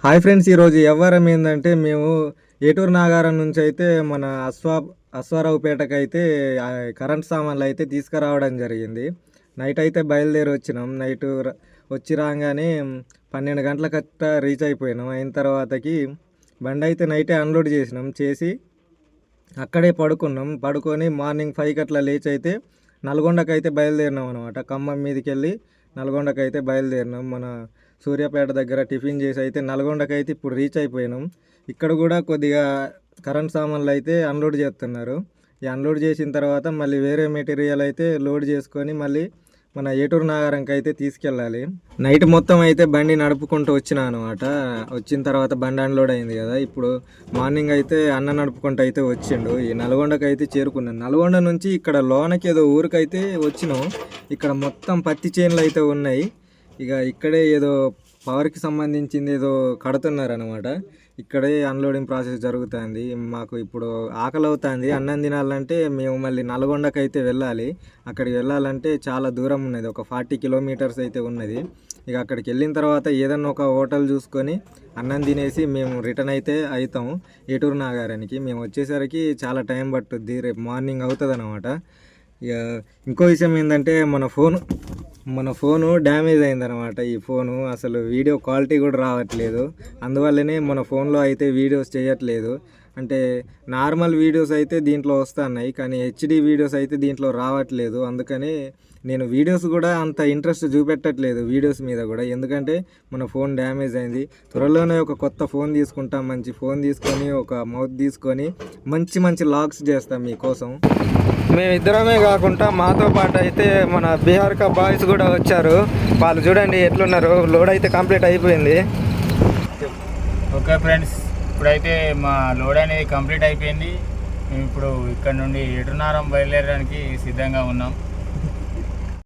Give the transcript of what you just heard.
Hi friends, ఈరోజు వ్యవహారం ఏంటంటే మేము ఏటూరు నాగారం నుంచి అయితే మన అశ్వారావుపేటకు అయితే కరెంట్ సామాన్లు అయితే తీసుకురావడం జరిగింది. నైట్ అయితే బయలుదేరి వచ్చినాం. నైట్ వచ్చి రాగానే 12 గంటలకట్ట రీచ్ అయిపోయినాం. అయిన తర్వాతకి బండి అయితే నైటే అన్లోడ్ చేసి అక్కడే పడుకొని మార్నింగ్ 5 అట్లా లేచి అయితే నల్గొండకు అయితే బయలుదేరినాం అనమాట. ఖమ్మం మీదకి వెళ్ళి నల్గొండకు అయితే బయలుదేరినాం. మన సూర్యాపేట దగ్గర టిఫిన్ చేసి అయితే నల్గొండకు అయితే ఇప్పుడు రీచ్ అయిపోయినాం. ఇక్కడ కూడా కొద్దిగా కరెంట్ సామాన్లు అయితే అన్లోడ్ చేస్తున్నారు. ఈ అన్లోడ్ చేసిన తర్వాత మళ్ళీ వేరే మెటీరియల్ అయితే లోడ్ చేసుకొని మళ్ళీ మన ఏటూరు నాగారంకి అయితే తీసుకెళ్ళాలి. నైట్ మొత్తం అయితే బండి నడుపుకుంటూ వచ్చినా అనమాట. వచ్చిన తర్వాత బండి అన్లోడ్ అయింది కదా. ఇప్పుడు మార్నింగ్ అయితే అన్న నడుపుకుంటూ అయితే వచ్చిండు. ఈ నల్గొండకు అయితే చేరుకున్నాను. నల్గొండ నుంచి ఇక్కడ లోనకి ఏదో ఊరికైతే వచ్చినాం. ఇక్కడ మొత్తం పత్తి చేనులు అయితే ఉన్నాయి. ఇక ఇక్కడే ఏదో పవర్కి సంబంధించింది ఏదో కడుతున్నారు అనమాట. ఇక్కడే అన్లోడింగ్ ప్రాసెస్ జరుగుతుంది. మాకు ఇప్పుడు ఆకలి అవుతుంది. అన్నం తినాలంటే మేము మళ్ళీ నల్గొండకు అయితే వెళ్ళాలి. అక్కడికి వెళ్ళాలంటే చాలా దూరం ఉన్నది, ఒక 40 కిలోమీటర్స్ అయితే ఉన్నది. ఇక అక్కడికి వెళ్ళిన తర్వాత ఏదన్నా ఒక హోటల్ చూసుకొని అన్నం తినేసి మేము రిటర్న్ అయితే అవుతాము ఏటూరు నాగారానికి. మేము వచ్చేసరికి చాలా టైం పట్టుద్ది, రేపు మార్నింగ్ అవుతుంది అనమాట. ఇక ఇంకో విషయం ఏంటంటే మన ఫోను డ్యామేజ్ అయిందనమాట. ఈ ఫోను అసలు వీడియో క్వాలిటీ కూడా రావట్లేదు. అందువల్లనే మన ఫోన్లో అయితే వీడియోస్ చేయట్లేదు. అంటే నార్మల్ వీడియోస్ అయితే దీంట్లో వస్తున్నాయి, కానీ హెచ్డి వీడియోస్ అయితే దీంట్లో రావట్లేదు. అందుకని నేను వీడియోస్ కూడా అంత ఇంట్రెస్ట్ చూపెట్టట్లేదు వీడియోస్ మీద కూడా, ఎందుకంటే మన ఫోన్ డ్యామేజ్ అయింది. త్వరలోనే ఒక కొత్త ఫోన్ తీసుకుంటాం, మంచి ఫోన్ తీసుకొని ఒక మౌత్ తీసుకొని మంచి లాగ్స్ చేస్తాం మీకోసం. మేమిద్దరమే కాకుండా మాతో పాటు అయితే మన బీహార్ కా బాయ్స్ కూడా వచ్చారు. వాళ్ళు చూడండి ఎట్లున్నారు. లోడ్ అయితే కంప్లీట్ అయిపోయింది. ఓకే ఫ్రెండ్స్, ఇప్పుడైతే మా లోడ్ అనేది కంప్లీట్ అయిపోయింది. మేము ఇప్పుడు ఇక్కడ నుండి ఏటునారం బయలుదేరడానికి సిద్ధంగా ఉన్నాం.